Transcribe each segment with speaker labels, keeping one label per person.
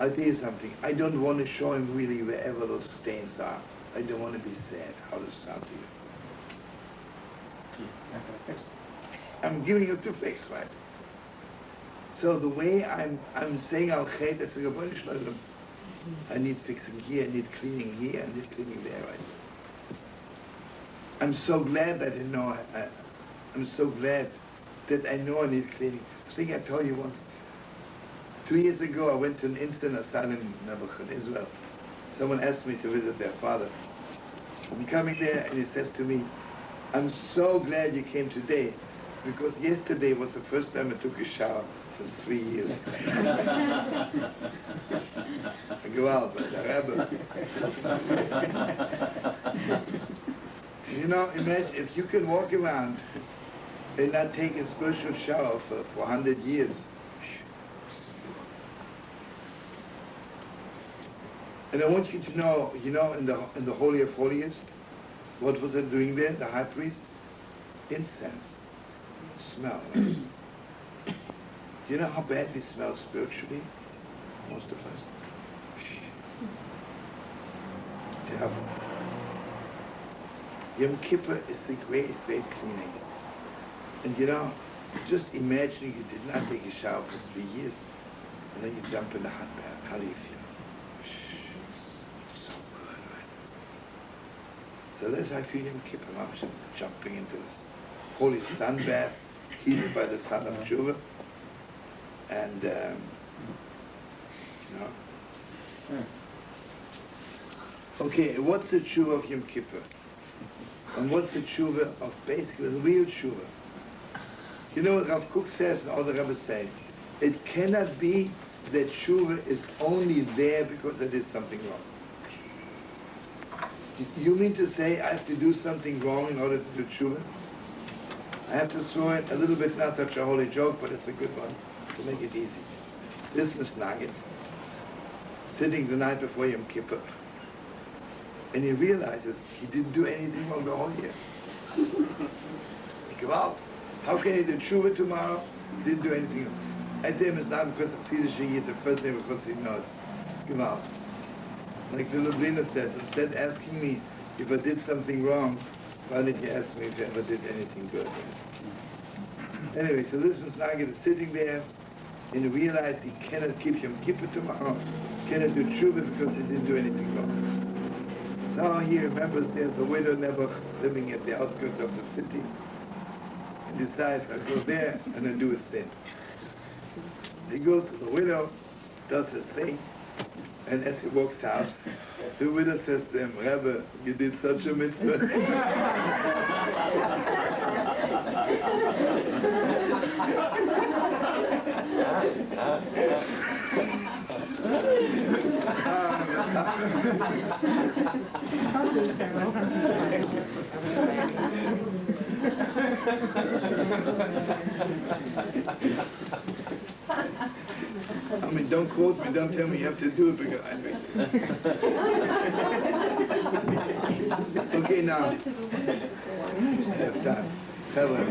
Speaker 1: I'll tell you something. I don't want to show him really wherever those stains are. I don't want to be sad. How does it sound to you? I'm giving you to fix, right? So the way I'm saying Al Chet, I need fixing here, I need cleaning here, I need cleaning there, right? I'm so glad that I know, I'm so glad that I know I need cleaning. I think I told you once, 2 years ago I went to an instant asylum in Israel. Someone asked me to visit their father. I'm coming there and he says to me, I'm so glad you came today because yesterday was the first time I took a shower since 3 years. I go out, but the Rebbe. You know, imagine if you can walk around and not take a spiritual shower for 100 years. And I want you to know, you know, in the Holy of Holiest, what was it doing there, the high priest? Incense. Smell. Right? You know how bad we smell spiritually? Most of us. Terrible. Yom Kippur is the great, great cleaning. And you know, just imagine you did not take a shower for 3 years, and then you jump in the hot bath. How do you feel? So good, right? So that's how I feel Yom Kippur. I'm jumping into this holy sun bath, heated by the sun of Tshuva. And, you know. Okay, what's the tshuva of Yom Kippur? And what's the tshuva of basically the real tshuva? You know what Rav Kook says and all the rabbis say? It cannot be that tshuva is only there because I did something wrong. You mean to say I have to do something wrong in order to do tshuva? I have to throw in a little bit, not such a holy joke, but it's a good one to make it easy. This Misnagid, sitting the night before Yom Kippur, and he realizes he didn't do anything wrong the whole year. He goes out. How can he do tshuva tomorrow? Didn't do anything wrong. I say Misnagid because it's Chiddush Yid, the first name of Chutz knows. Come out. Like the Lublina said, instead asking me if I did something wrong, why did you ask me if I ever did anything good? Anyway, so this Misnagid is sitting there, and he realized he cannot keep Yom Kippur tomorrow, cannot do tshuva because he didn't do anything wrong. So he remembers there's a widow never living at the outskirts of the city, and decides, I'll go there and I'll do his thing. He goes to the widow, does his thing, and as he walks out, the widow says to him, Rebbe, you did such a mitzvah. I mean, don't quote me, don't tell me you have to do it because I do it. Okay, now, I have time. Hello.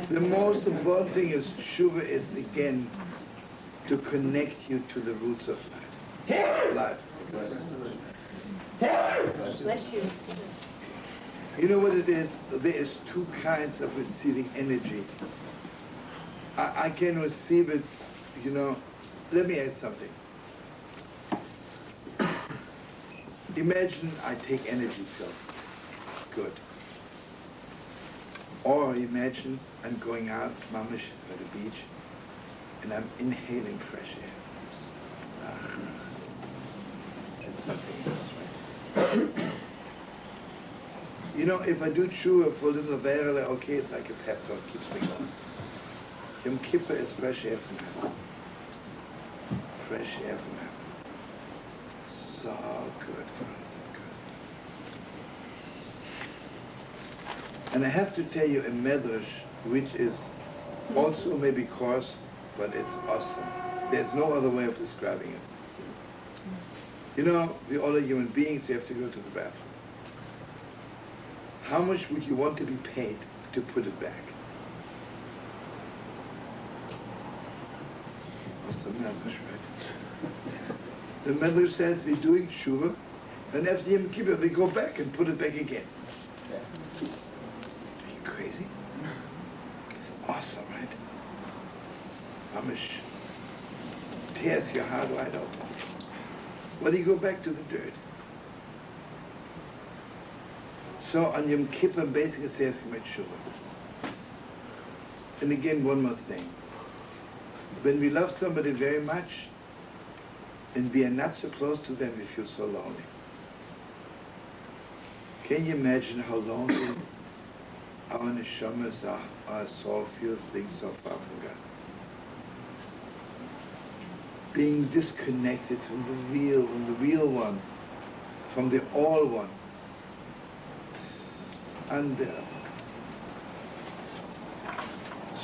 Speaker 1: The most important thing is tshuva is again to connect you to the roots of life.
Speaker 2: Bless you.
Speaker 1: You know what it is? There is two kinds of receiving energy. I can receive it, you know. Let me add something. Imagine I take energy pills. Good. Or imagine I'm going out, mamish, by the beach, and I'm inhaling fresh air. That's something else, right? You know, if I do tshuva for a little while, okay, it's like a pep talk, keeps me going. Yom Kippur is fresh air from heaven. Fresh air from heaven. So good, so good. And I have to tell you a medrash, which is also maybe coarse, but it's awesome. There's no other way of describing it. You know, we all are human beings, we have to go to the bathroom. How much would you want to be paid to put it back? What's the medrash, right? The Medrash says we're doing tshuva, and after Yom Kippur we go back and put it back again. Are you crazy? It's awesome, right? Amish tears your heart wide open. But you go back to the dirt. So on Yom Kippur basically says tshuva. And again, one more thing. When we love somebody very much, and we are not so close to them, we feel so lonely. Can you imagine how lonely our neshamas, our soul feels being so far from God? Being disconnected from the real one, from the all one. Unbearable.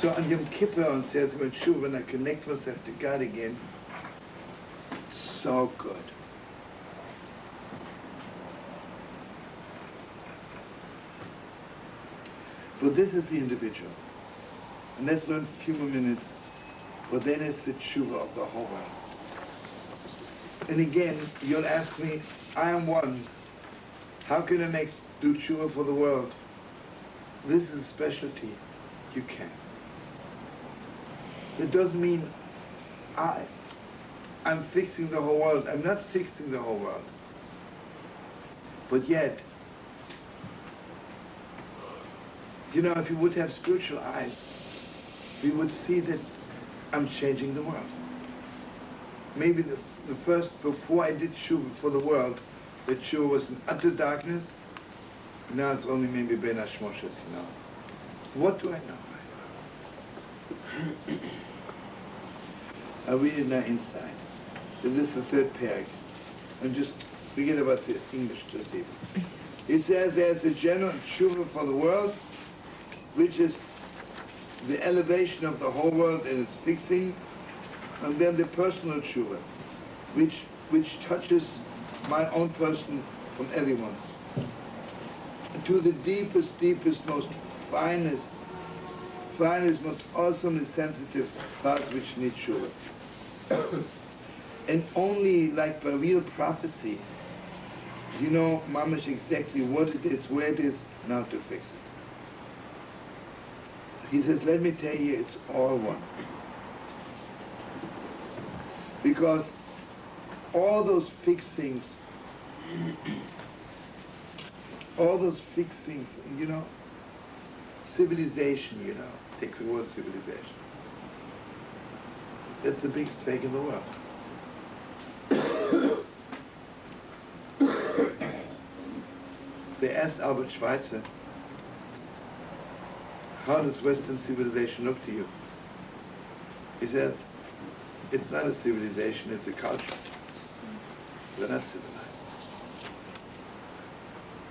Speaker 1: So on Yom Kippur, on says when I connect myself to God again, so good. But this is the individual. And let's learn a few more minutes. But then it's the tshuva of the whole world. And again, you'll ask me, I am one. How can I do tshuva for the world? This is a specialty. You can. It doesn't mean I'm fixing the whole world. I'm not fixing the whole world. But yet, you know, if you would have spiritual eyes, we would see that I'm changing the world. Maybe the first, before I did tshuva for the world, that tshuva was in utter darkness. Now it's only maybe ben hashmoshes, you know. What do I know? I read it now inside. This is the third parak. And just forget about the English just even. It says there's a general tshuva for the world, which is the elevation of the whole world and its fixing, and then the personal tshuva, which touches my own person from everyone. To the deepest, most finest, most awesomely sensitive parts which need tshuva. And only like by real prophecy, you know, mamash, exactly what it is, where it is, and how to fix it. He says, let me tell you, it's all one. Because all those fixings, you know, civilization, you know, take the word civilization. That's the biggest fake in the world. They asked Albert Schweitzer, how does Western civilization look to you? He says, it's not a civilization, it's a culture. They're not civilized.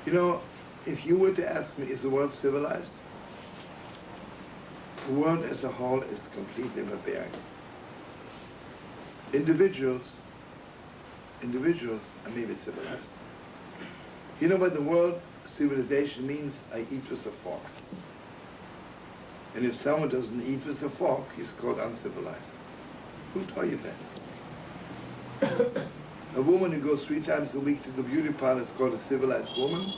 Speaker 1: You know, if you were to ask me, is the world civilized? The world as a whole is completely barbaric. Individuals are maybe civilized. You know what the word civilization means? I eat with a fork. And if someone doesn't eat with a fork, he's called uncivilized. Who told you that? A woman who goes 3 times a week to the beauty parlor is called a civilized woman.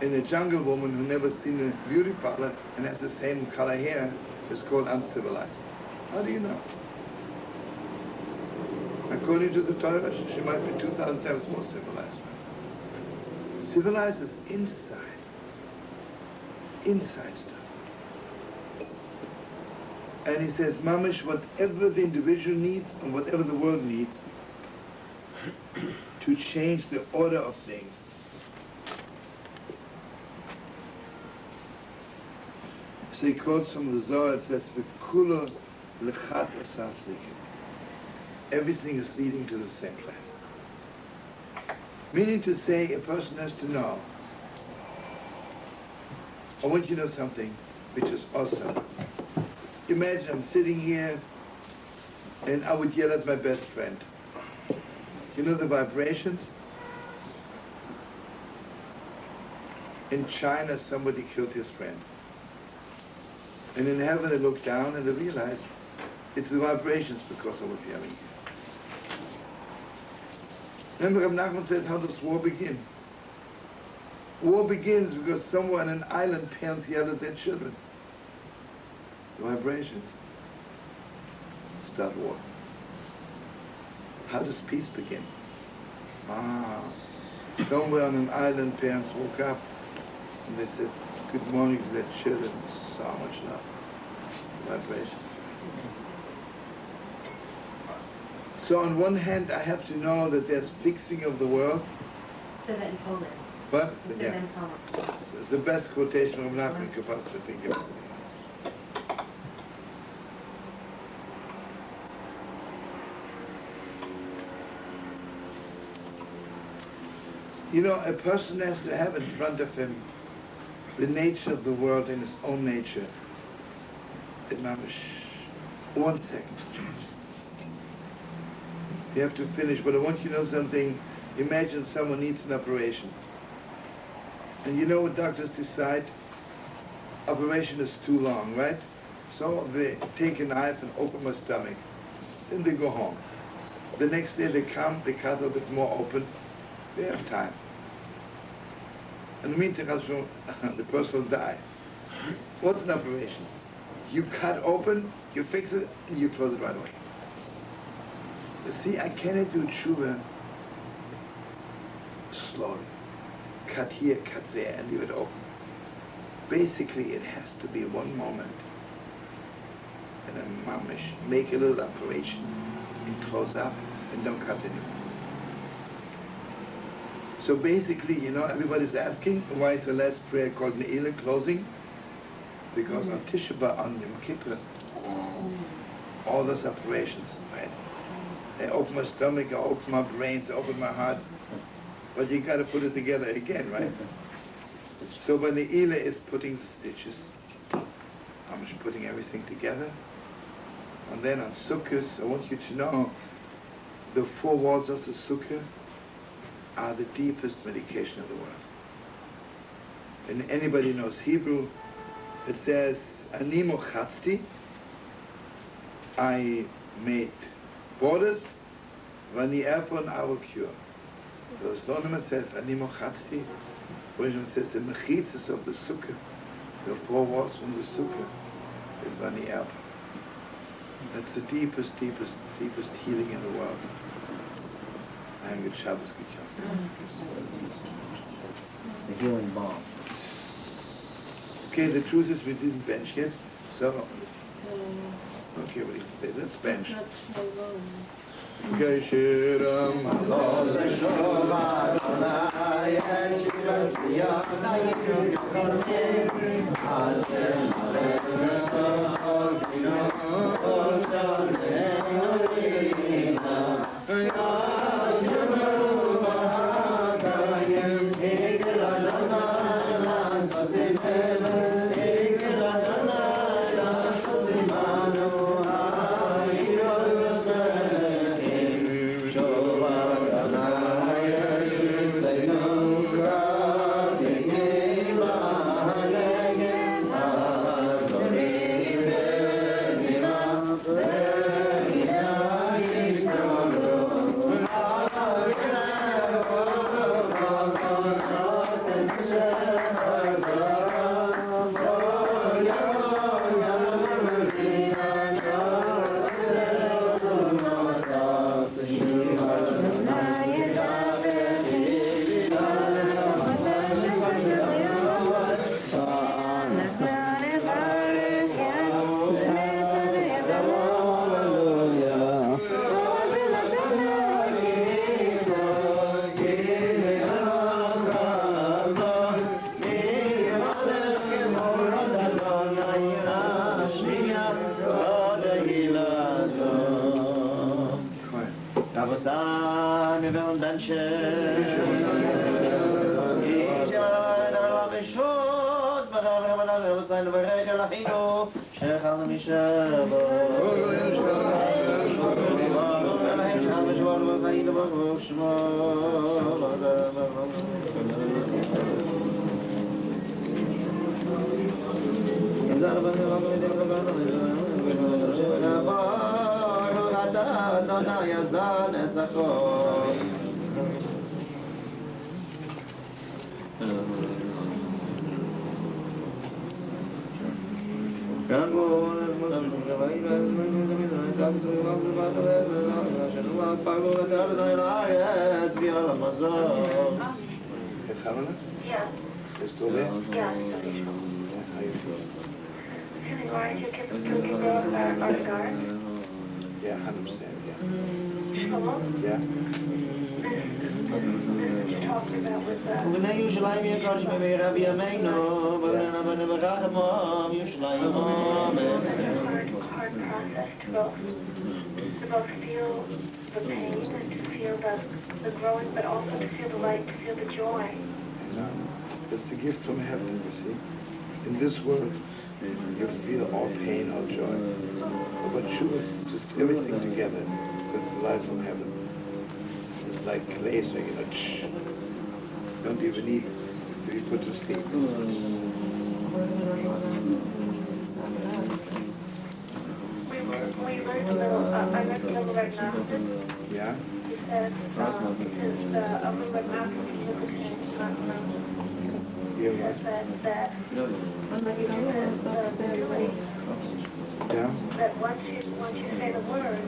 Speaker 1: And a jungle woman who never seen a beauty parlor and has the same color hair is called uncivilized. How do you know? According to the Torah, she might be 2,000 times more civilized. Civilized is inside stuff. And he says, mamish, whatever the individual needs and whatever the world needs to change the order of things. So he quotes from the Zohar, it says, V'kula lechat asas likim. Everything is leading to the same place. Meaning to say, a person has to know. I want you to know something which is awesome. Imagine I'm sitting here and I would yell at my best friend. You know the vibrations? In China, somebody killed his friend. And in heaven, they look down and they realize it's the vibrations because I was yelling. Remember, Reb Nachman says, how does war begin? War begins because somewhere on an island parents yell at their children. The vibrations start war. How does peace begin? Somewhere on an island parents woke up and they said good morning to their children. So much love. Vibrations. So on one hand, I have to know that there's fixing of the world.
Speaker 2: Say that in Polish.
Speaker 1: What?
Speaker 2: Say that in Polish.
Speaker 1: It's the best quotation of Nachman could possibly think of. You know, a person has to have in front of him the nature of the world in his own nature. Mamish, 1 second. You have to finish, but I want you to know something. Imagine someone needs an operation. And you know what doctors decide? Operation is too long, right? So they take a knife and open my stomach. Then they go home. The next day they come, they cut a bit more open. They have time. In the meantime, the person will die. What's an operation? You cut open, you fix it, and you close it right away. You see, I cannot do tshuva slowly. Cut here, cut there, and leave it open. Basically, it has to be one moment. And then mamish, make a little operation, and close up, and don't cut anymore. So basically, you know, everybody's asking, why is the last prayer called Ne'ilah, closing? Because on Tisha B'Av, on Yom Kippur, all those operations, right? I open my stomach, I open my brains, I open my heart. But you got to put it together again, right? So when the Ne'ilah is putting the stitches, I'm just putting everything together. And then on Sukkot, I want you to know, the 4 walls of the Sukkah are the deepest medication of the world. And anybody knows Hebrew, it says, Ani mochatzti, I made borders, vani erpon, I will cure. The astronomer says, Ani mochatzti, when it says the mechitzas of the sukkah, the 4 walls from the sukkah, is vani erpon. That's the deepest, deepest, deepest healing in the world. I'm good Shabbos, good Shabbos.
Speaker 3: It's a healing balm.
Speaker 1: Okay, the truth is we didn't bench yet, so... Okay, what do you say? Let's bench. Geshiram Alol V'Shov Adonai Et Shivas Yadayim Yochorem Hashem Alei V'Shov
Speaker 2: Yeah.
Speaker 1: You still there?
Speaker 2: Yeah.
Speaker 1: How you feel?
Speaker 2: Feeling right, you can still be there on the guard.
Speaker 1: Yeah, 100%, yeah.
Speaker 2: Shlomo,
Speaker 1: Yeah?
Speaker 2: this is what you're talking about with
Speaker 3: ובני ירושלים יקודש במי רבי ימינו, ובני ברחמם ירושלים אמן.
Speaker 2: hard process to both feel the pain and to feel the growing, but also to feel the light, to feel the joy.
Speaker 1: It's a gift from heaven, you see. In this world, you feel all pain, all joy. But Shuvah is just everything together. It's the light from heaven. It's like clay, so you know, don't even need it to be put to sleep.
Speaker 2: We learned a little, I learned a little right now.
Speaker 1: Yeah?
Speaker 2: He said, this is a little right now,
Speaker 1: Yeah, what?
Speaker 2: that
Speaker 1: Yeah?
Speaker 2: that once you say the words,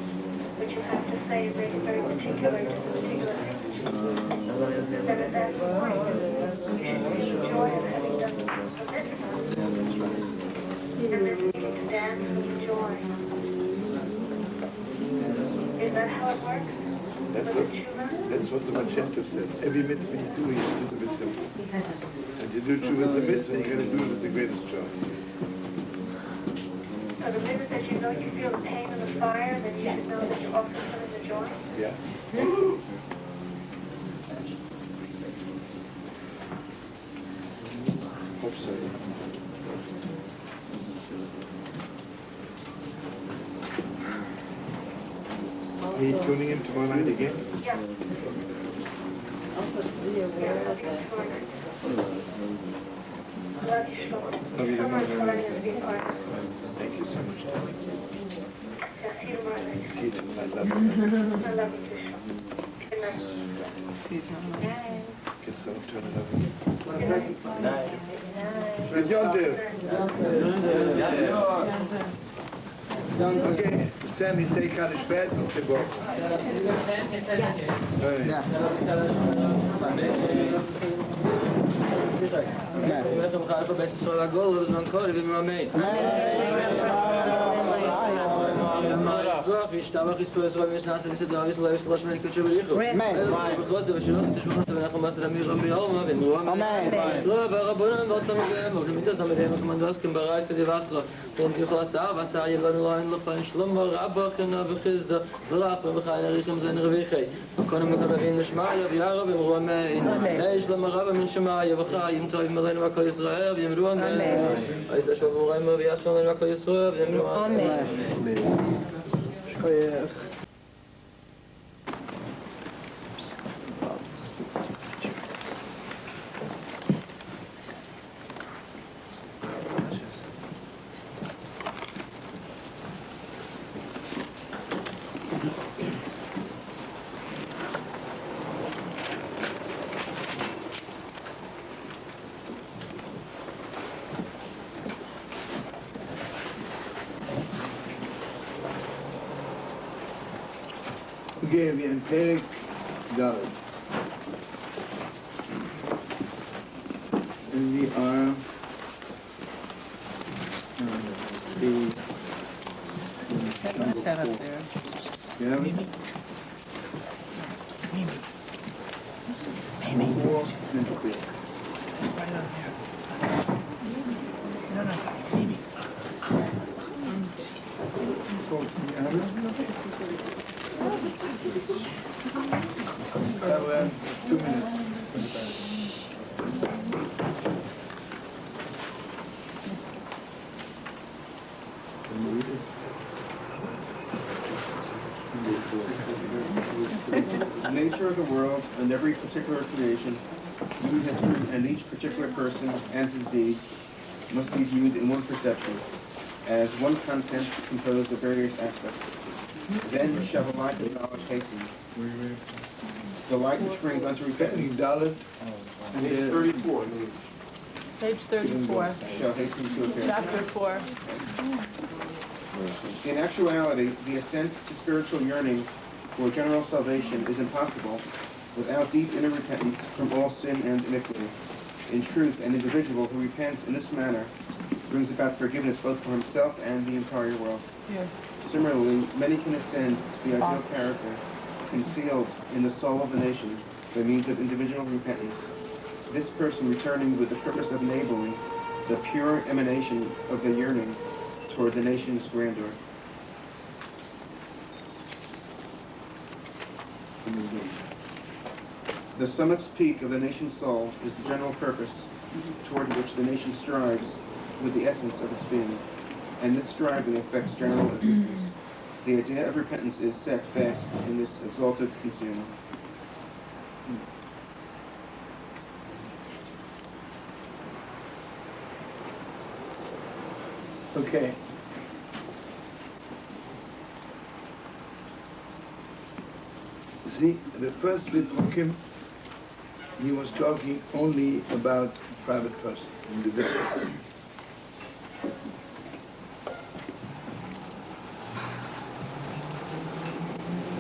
Speaker 2: which you have to say very, very particular to the particular thing, that at that point, the joy of having done this, and then needing to dance with joy. Is that how it works?
Speaker 1: That's what the Machentev said. Every mitzvah you do, you do the mitzvah. And you do tshuva as a mitzvah, you're going to do it with the greatest joy.
Speaker 2: So the minute that you know you feel the pain and the fire, then you should know that you're also feeling the joy?
Speaker 1: Yeah? Hope so. Are you tuning in tomorrow night again?
Speaker 2: Yeah. Love you, Shlomo.
Speaker 1: Love you,
Speaker 2: So much
Speaker 1: Shlomo.
Speaker 2: for letting us be part of it.
Speaker 1: Thank you so much, darling.
Speaker 2: Yeah, see you tomorrow night.
Speaker 1: See you tonight. Love you.
Speaker 2: I love you too, Shlomo. Good night. Night.
Speaker 1: Get some turn it over.
Speaker 2: Good night.
Speaker 1: Good job, dude. Okay, Sammy, say Kaddish Bed und Gebot.
Speaker 4: Wir haben gerade bei Sola Gold, das man kann, wie man meint. wie stark ist für so ein Nass, ist da ist läuft was mir kurz über ich. Was wir schon das schon wir haben مثلا mir am Jahr wenn wir so ربنا وطن ومن تسمع ده من das كم bereit für die Wasser und die خلاص was sei online لطن شلما ربنا بخزد ضلاف بخير ريكم زين ربيخي كنا مقربين نسمع يا رب وما ليش لما غاب من شماية بخايم طيب ملين وكل إسرائيل يمرون إذا شوفوا غيم بياسون وكل إسرائيل يمرون
Speaker 1: Okay, wir in Perik Dalet. And we are
Speaker 5: Set up there.
Speaker 1: Yeah.
Speaker 5: Mimi. Right on there. No. Mimi.
Speaker 1: That will 2 minutes.
Speaker 6: The nature of the world and every particular creation, human history and each particular person and his deeds must be viewed in one perception, as one content composed of various aspects. Then shall the light of knowledge hasten, The light which brings unto repentance.
Speaker 1: Dalit.
Speaker 6: Page 34.
Speaker 5: Page 34,
Speaker 6: Shall hasten to appear.
Speaker 5: chapter 4.
Speaker 6: In actuality, the ascent to spiritual yearning for general salvation is impossible without deep inner repentance from all sin and iniquity. In truth, an individual who repents in this manner brings about forgiveness both for himself and the entire world.
Speaker 5: Here.
Speaker 6: Similarly, many can ascend to the ideal character concealed in the soul of the nation by means of individual repentance. This person returning with the purpose of enabling the pure emanation of the yearning toward the nation's grandeur. The summit's peak of the nation's soul is the general purpose toward which the nation strives with the essence of its being, and this striving affects general existence. The idea of repentance is set fast in this exalted concealment.
Speaker 1: Okay. See, the first bit of him, he was talking only about private person, individual.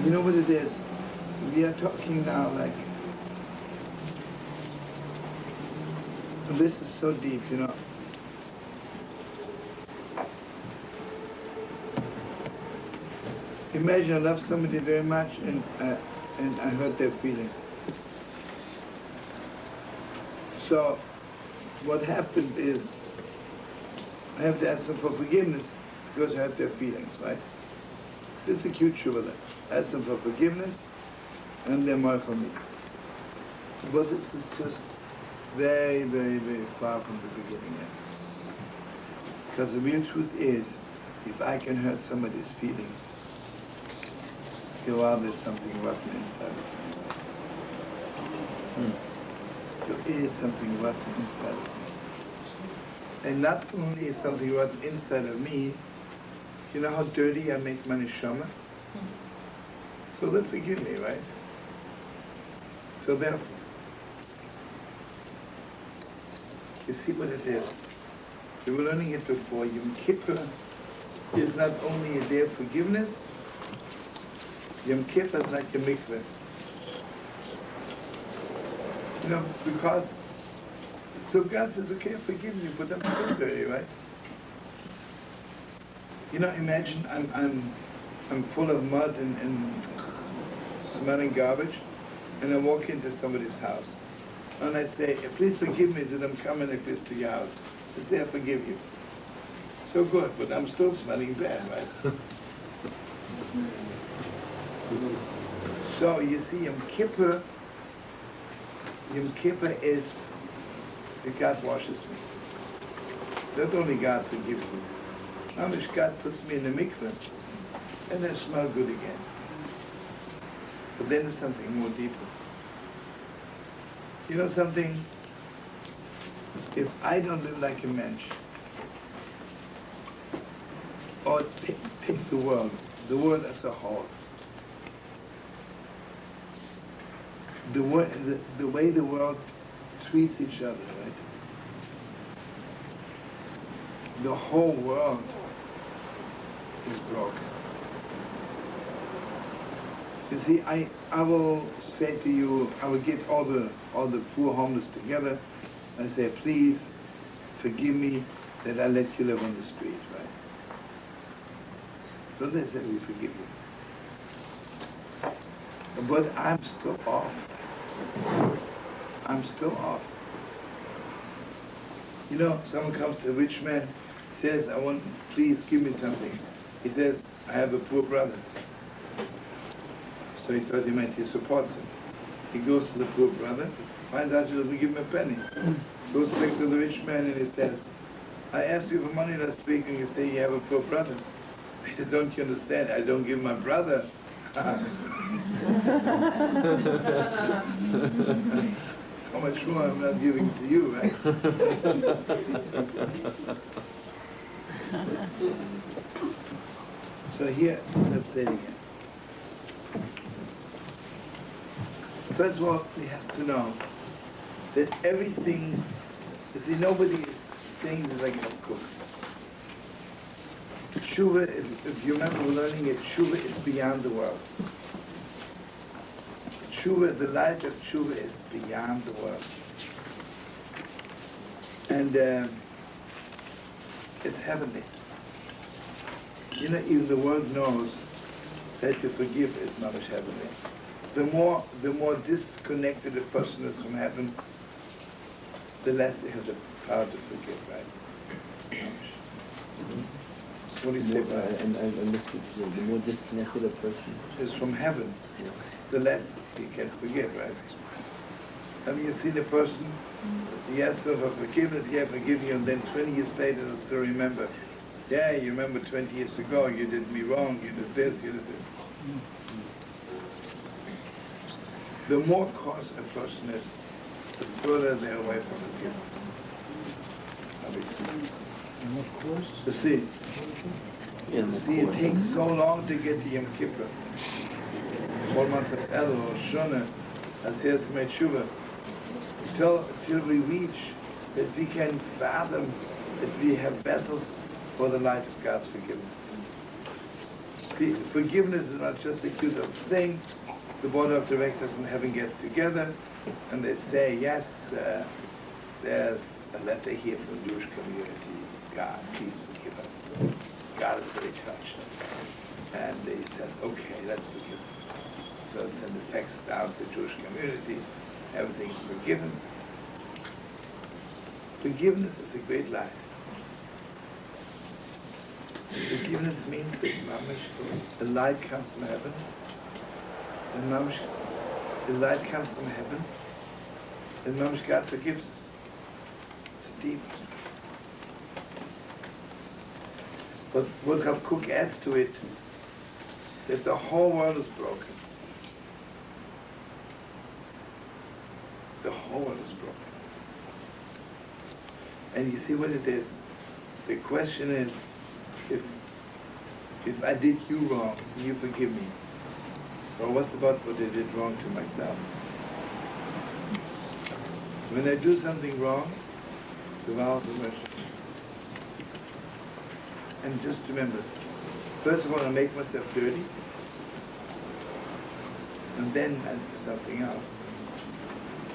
Speaker 1: You know what it is? We are talking now like, this is so deep, you know. Imagine I love somebody very much and I hurt their feelings. So what happened is I have to ask them for forgiveness because I hurt their feelings, right? This is a cute shuvah. Ask them for forgiveness and they're more for me. But this is just very, very, very far from the beginning. Because the real truth is, if I can hurt somebody's feelings, there's something rotten inside of me. There is something rotten inside of me. And not only is something rotten inside of me, you know how dirty I make my neshama? So they forgive me, right? So therefore, you see what it is. We were learning it before. Yom Kippur is not only a day of forgiveness, Yom Kippur is like a mikveh. You know, because, so God says, okay, I forgive you, but I'm still dirty, right? You know, imagine I'm full of mud and smelling garbage, and I walk into somebody's house. And I say, please forgive me that I'm coming like this to your house. I say, I forgive you. So good, but I'm still smelling bad, right? So you see, Yom Kippur is that God washes me. Not only God forgives me. Amish, God puts me in the mikveh, and I smell good again. But then there's something more deeper. You know something? If I don't live like a mensch, or take the world as a whole, the way the world treats each other, right? The whole world is broken. You see, I will say to you, I will get all the poor homeless together and say, please forgive me that I let you live on the street, right? So they say, we forgive you. But I'm still off. I'm still off. You know, someone comes to a rich man, says, please give me something. He says, I have a poor brother. So he thought he meant he supports him. He goes to the poor brother, finds out he doesn't give him a penny. Goes back to the rich man and he says, I asked you for money last week and you say you have a poor brother. He says, don't you understand? I don't give my brother. How much more I'm not giving to you, right? So here, let's say it again. First of all, he has to know that everything, you see, nobody is saying this like a cook. Tshuva, if you remember learning it, Tshuva is beyond the world. Tshuva, the light of Tshuva is beyond the world. And it's heavenly. You know, even the world knows that to forgive is mamish heavenly. The more disconnected a person is from heaven, the less they have the power to forgive, right? What do you say about it?
Speaker 4: And the more disconnected a person
Speaker 1: is from heaven, the less he can forgive, right? I mean, you see the person, he asks for forgiveness, yeah, forgive you, and then 20 years later he'll still remember, yeah, you remember 20 years ago, you did me wrong, you did this, you did this. The more cautious a person is, the further they're away from forgiveness. Obviously. You see, it takes so long to get to Yom Kippur. 4 months of Elul or Shona, as here to make Tshuva, till we reach that we can fathom that we have vessels for the light of God's forgiveness. See, forgiveness is not just a cute thing. The board of directors in heaven gets together and they say, yes, there's a letter here from the Jewish community. God, please forgive us. God is very touched. And he says, okay, let's forgive him. So send the fax down to the Jewish community. Everything is forgiven. Forgiveness is a great life. Forgiveness means that the light comes from heaven. And the light comes from heaven. And God forgives us. It's deep. But what Rav Kook adds to it, that the whole world is broken. The whole world is broken. And you see what it is? The question is, if I did you wrong, can you forgive me? Or what's about what I did wrong to myself? When I do something wrong, it's a vow of worship. And just remember, first of all, I make myself dirty, and then I do something else.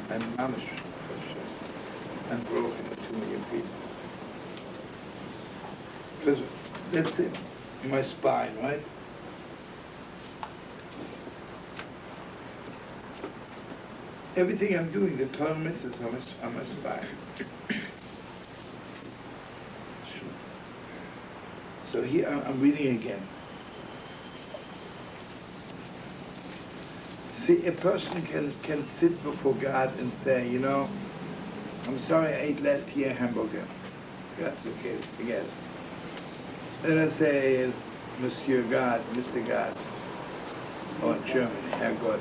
Speaker 1: I'm mamish, I'm broken into 2 million pieces. Because that's it, my spine, right? Everything I'm doing, the Torah mitzvahs on my spine. So here I'm reading again. See, a person can sit before God and say, you know, I'm sorry I ate last year hamburger. That's okay, forget it. Then I say, Monsieur God, Mr. God, or in German, Herr Gott.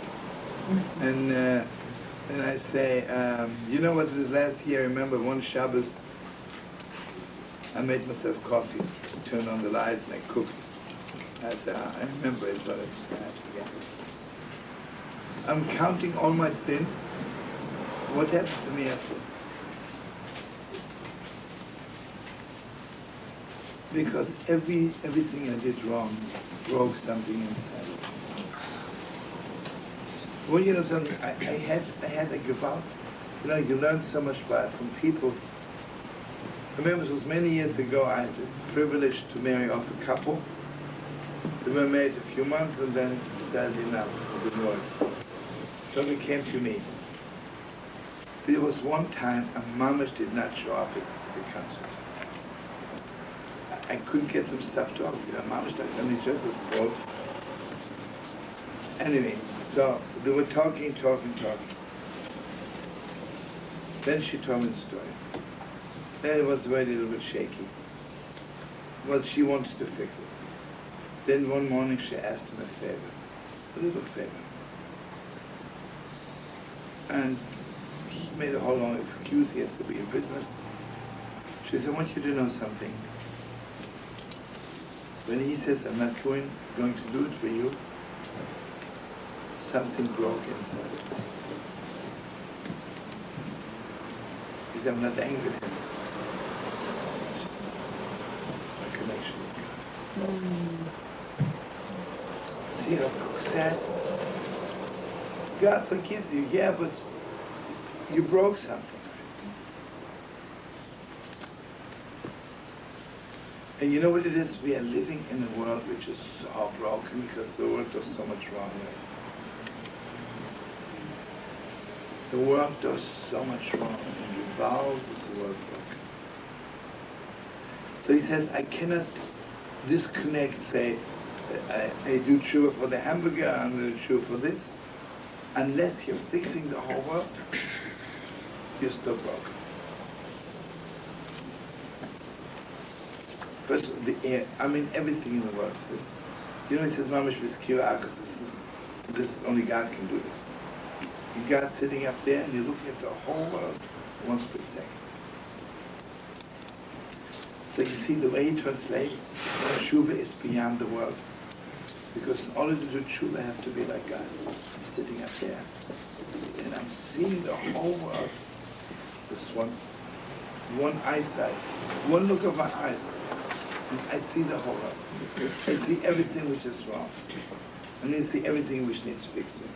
Speaker 1: And then I say, you know what this last year, I remember one Shabbos, I made myself coffee, turned on the light, and I cooked. I remember it, but I forget. I'm counting all my sins. What happens to me after? Because everything I did wrong broke something inside. Well, you know something, I had a gewalt. You know, you learn so much from people. I remember it was many years ago, I had the privilege to marry off a couple. They were married a few months and then decided enough, it didn't work. So they came to me. There was one time a mamish did not show up at the concert. I couldn't get them stuff to off. You know, mamish like on each other's throat. Anyway, so they were talking. Then she told me the story. Then it was already a little bit shaky. Well, she wants to fix it. Then one morning she asked him a favor, a little favor. And he made a whole long excuse, he has to be in business. She said, I want you to know something. When he says, I'm not going to do it for you, something broke inside. He said, I'm not angry with him. It's just my connection with God. See how Cook says? God forgives you, yeah, but you broke something. And you know what it is? We are living in a world which is so broken because the world does so much wrong. The world does so much wrong, and the bowels is the world broken. So he says, I cannot disconnect, say, I do tshuva for the hamburger and I do tshuva for this, unless you're fixing the whole world, you're still broken. First, the air, I mean everything in the world says, you know, he says, Mamish Viskira Akas, this is only God can do this. God's sitting up there and you're looking at the whole world in one split second. So you see the way he translates, tshuva is beyond the world. Because in order to do tshuva, I have to be like God. I'm sitting up there and I'm seeing the whole world. This one eyesight, one look of my eyes. I see the whole world. I see everything which is wrong. And I see everything which needs fixing.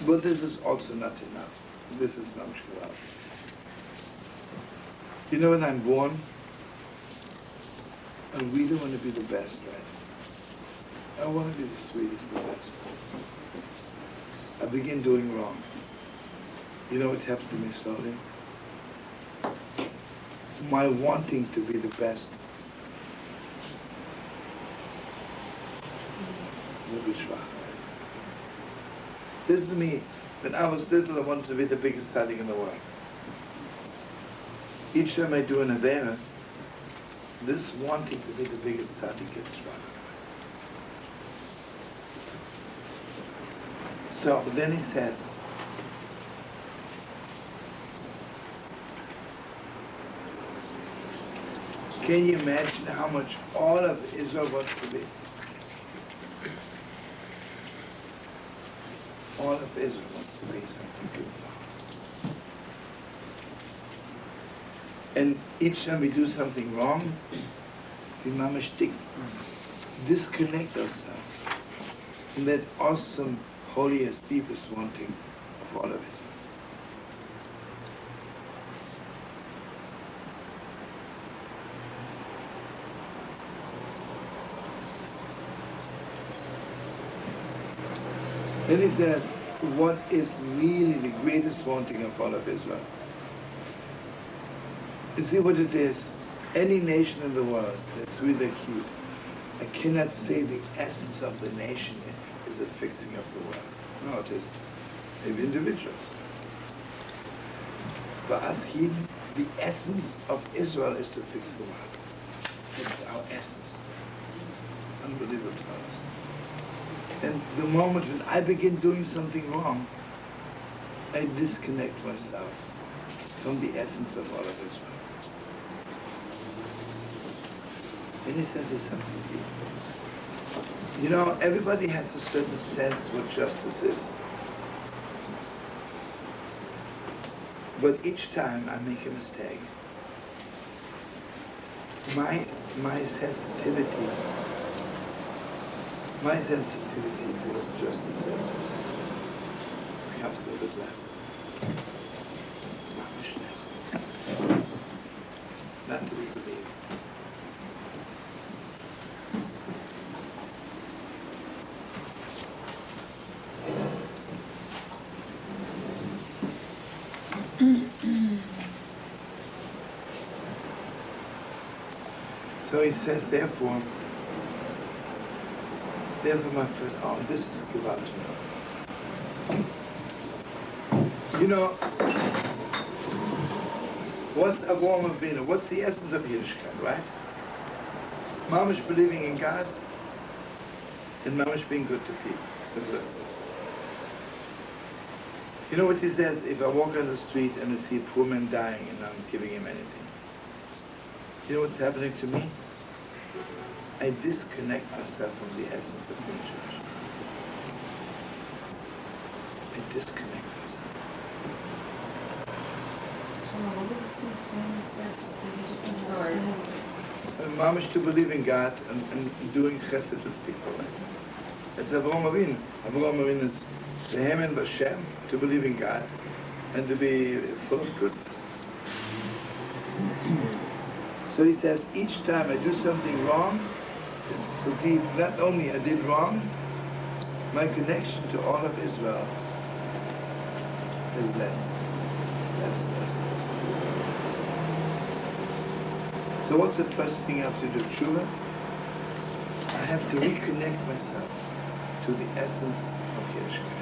Speaker 1: But this is also not enough. This is not enough. You know, when I'm born, I really want to be the best, right? I want to be the sweetest, the best. I begin doing wrong. You know what happened to me slowly? My wanting to be the best. Listen to me. When I was little, I wanted to be the biggest tzaddik in the world. Each time I do an avera, this wanting to be the biggest tzaddik gets stronger. So then he says, can you imagine how much all of Israel wants to be? All of Israel wants to be something good. And each time we do something wrong, we mamish disconnect ourselves from that awesome, holiest, deepest wanting of all of Israel. Then he says, what is really the greatest wanting of all of Israel? You see what it is? Any nation in the world that's really cute, I cannot say the essence of the nation is the fixing of the world. No, it is maybe individuals. For us Yidden, the essence of Israel is to fix the world. It's our essence. Unbelievable to us. And the moment when I begin doing something wrong, I disconnect myself from the essence of all of Israel. And he says there's something deep. You know, everybody has a certain sense what justice is. But each time I make a mistake, my sensitivity to what justice is becomes a little bit less. Not much less. Not to be believed. So he says, therefore my first, this is gewaltig. You know, what's a warm of Bina? What's the essence of Yiddishkeit, right? Mamish believing in God and Mamish being good to people. Simple as this. You know what he says? If I walk on the street and I see a poor man dying and I'm giving him anything, you know what's happening to me? I disconnect myself from the essence of being Jewish. and disconnect myself. Mamish to believe in God and doing chesed with people. It's Avraham Avinu. Avraham Avinu is the Hemen B'Shem, to believe in God and to be full of goodness. So he says, each time I do something wrong, it's so deep. Not only I did wrong, my connection to all of Israel is less. So what's the first thing I have to do? Tshuva? I have to reconnect myself to the essence of Yiddishkeit.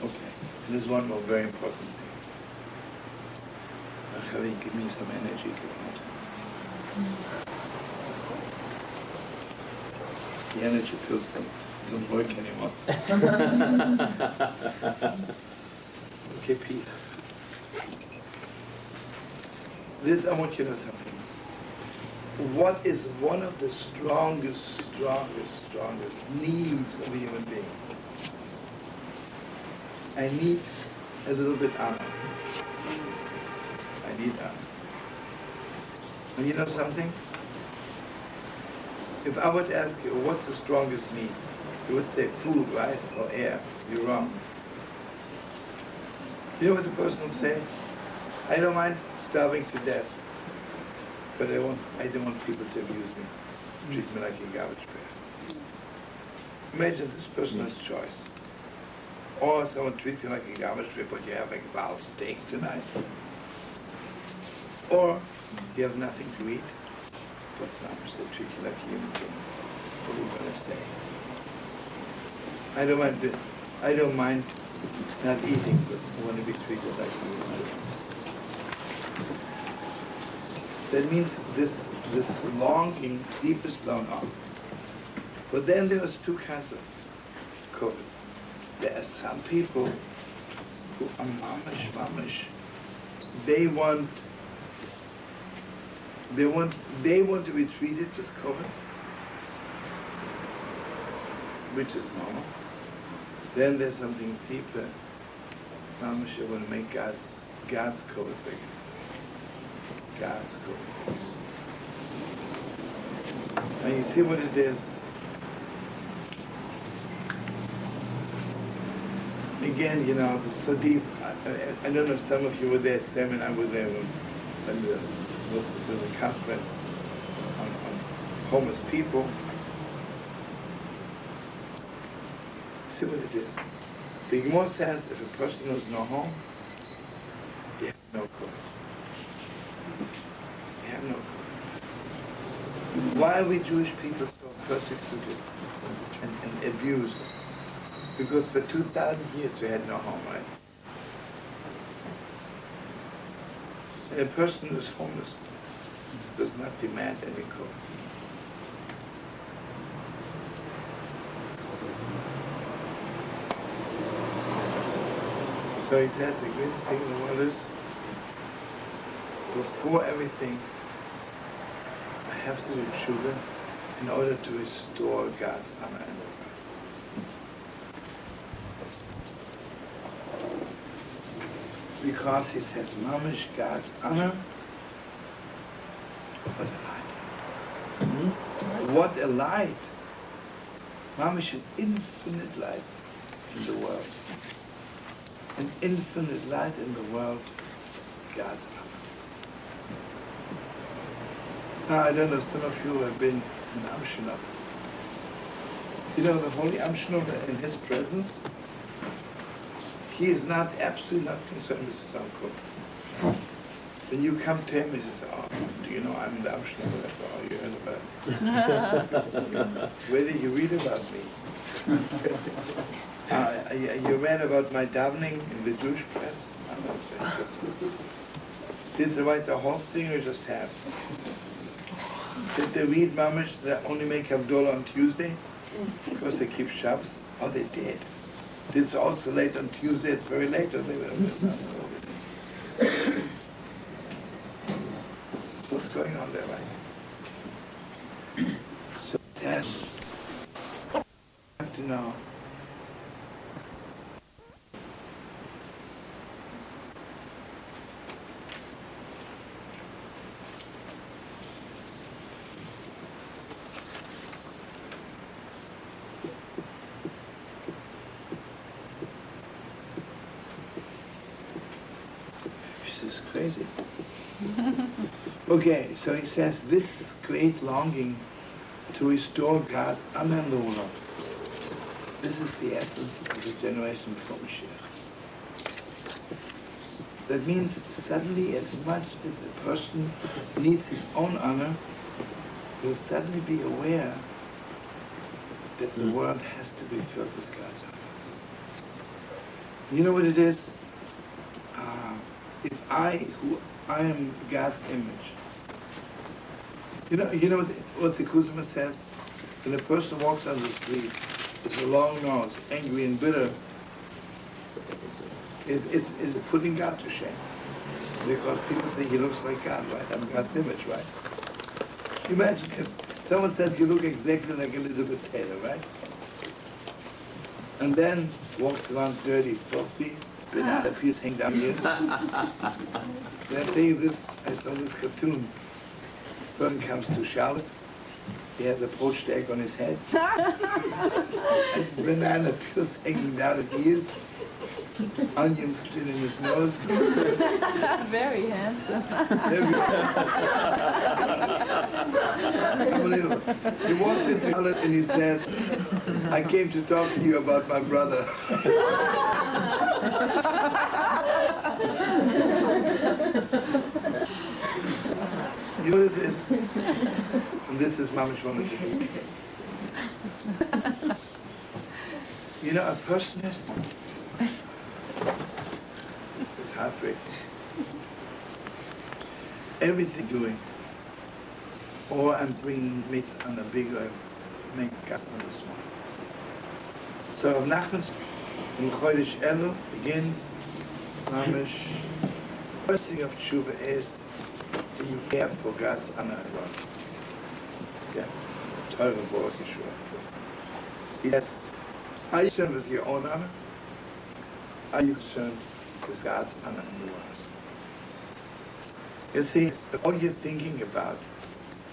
Speaker 1: Okay, there's one more very important thing. Chavi, give me some energy, the energy pills don't work anymore. Okay, peace. This, I want you to know something. What is one of the strongest needs of a human being? I need a little bit honor. I need honor. And you know something? If I would ask you, what's the strongest need? You would say food, right? Or air. You're wrong. You know what the person will say? I don't mind starving to death, but I don't want people to abuse me, treat me like a garbage bag. Imagine this person has choice. Or someone treats you like a garbage bag, but you have like a wild steak tonight. Or you have nothing to eat, but now they treat you like a human being. What are you going to say? I don't mind not eating, but I want to be treated like a human being. That means this longing, deepest longing. But then there's two kinds of COVID. There are some people who are mamish. They want to be treated with COVID, which is normal. Then there's something deeper. Mamish, I want to make God's COVID bigger. God's COVID. And you see what it is? Again, you know, it's so deep. I don't know if some of you were there, Sam and I were there when there was a conference on homeless people. See what it is. The Gemara says if a person has no home, he has no cause. He has no cause. Why are we Jewish people so persecuted and abused? Because for 2,000 years we had no home, right? And a person who is homeless does not demand any cause. So he says the greatest thing in the world is, before everything, I have to do tshuva in order to restore God's honor in the world. Because he says, mamish, God's honor, what a light. What a light. Mamish, an infinite light in the world. An infinite light in the world, God's honor. Now, I don't know if some of you have been in Amshina. You know, the Holy Amshina in his presence, he is absolutely not concerned with his own cook. When you come to him, he says, oh, do you know I'm in the Amshina? Oh, you heard about it. Where did you read about me? You read about my davening in the Jewish press? Oh, that's very good. Did you write the whole thing or just half? Did they read mamish that only make Havdalah on Tuesday? Because they keep Shabbos? Oh, they did. It's also late on Tuesday, it's very late, or they will. What's going on there, right? So that's I have to know. This is crazy. Okay, so he says this great longing to restore God's honor in the world. This is the essence of the generation before Mashiach. That means suddenly, as much as a person needs his own honor, he'll suddenly be aware that the world has to be filled with God's honor. You know what it is? If I am God's image, you know what the Kuzma says? When a person walks on the street, it's a long nose, angry and bitter, is putting God to shame. Because people think he looks like God, right? I'm God's image, right? Imagine if someone says you look exactly like Elizabeth Taylor, right? And then walks around dirty, filthy, banana peels hang down here. Then I saw this cartoon. Person comes to Charlotte. He has a poached egg on his head. And banana peels hanging down his ears. Onions in his nose.
Speaker 5: Very handsome.
Speaker 1: Unbelievable. He walks into Charlotte and he says, I came to talk to you about my brother. You know what it is? And this is Mamish Mamish. You know, a person has it's heartbreaking. Everything doing, or I'm bringing meat on a bigger, make gas on the small. So Rav Nachman's in Chodesh Elul begins, Mamish. First thing of Tshuva is that you care for God's honor and love. Yeah, Torah Baruch Yeshua. He says, are you concerned with your own honor? Are you concerned with God's honor in the world? You see, all you're thinking about,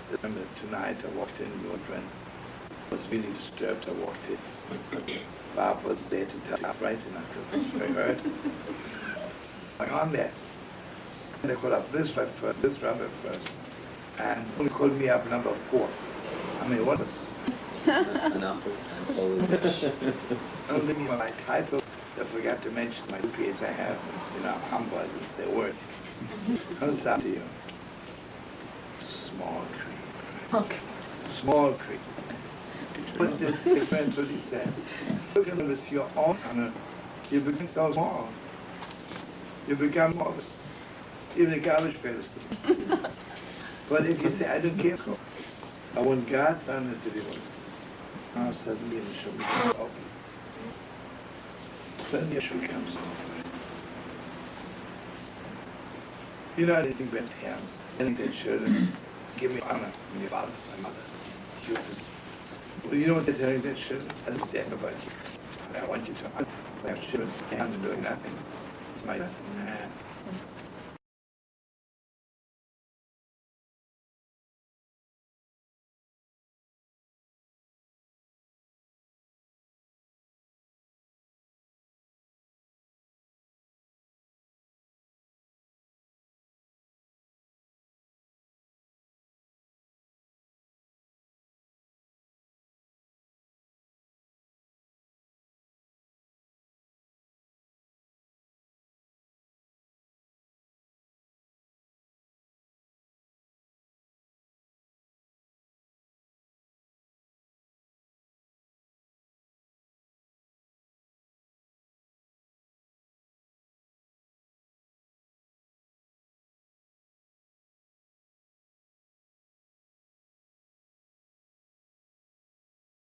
Speaker 1: remember tonight I walked in with your friends, I was really disturbed, I walked in. Bob was there to tell me, right, and I was very hurt. Going on there. And they called up this rabbi first, this rabbi first, and only called me up number 4. I mean, what was... Only me my title. I forgot to mention my 2 PhDs I have. You know, humble at least they were. How's that to you? Small creek. Okay. Small creek. But this depends what he says. Look at it with your own honor. You become so small. You become more. Even a garbage pail is good. But if you say, I don't care, I want God's honor to be one. Now suddenly the show becomes open. Suddenly Yeshua comes over. You know anything but hands, anything that children, give me honor from your father, my mother. Well, you know what they're telling their children? I don't care about you. I want you to honor my children and doing nothing. It's my hand.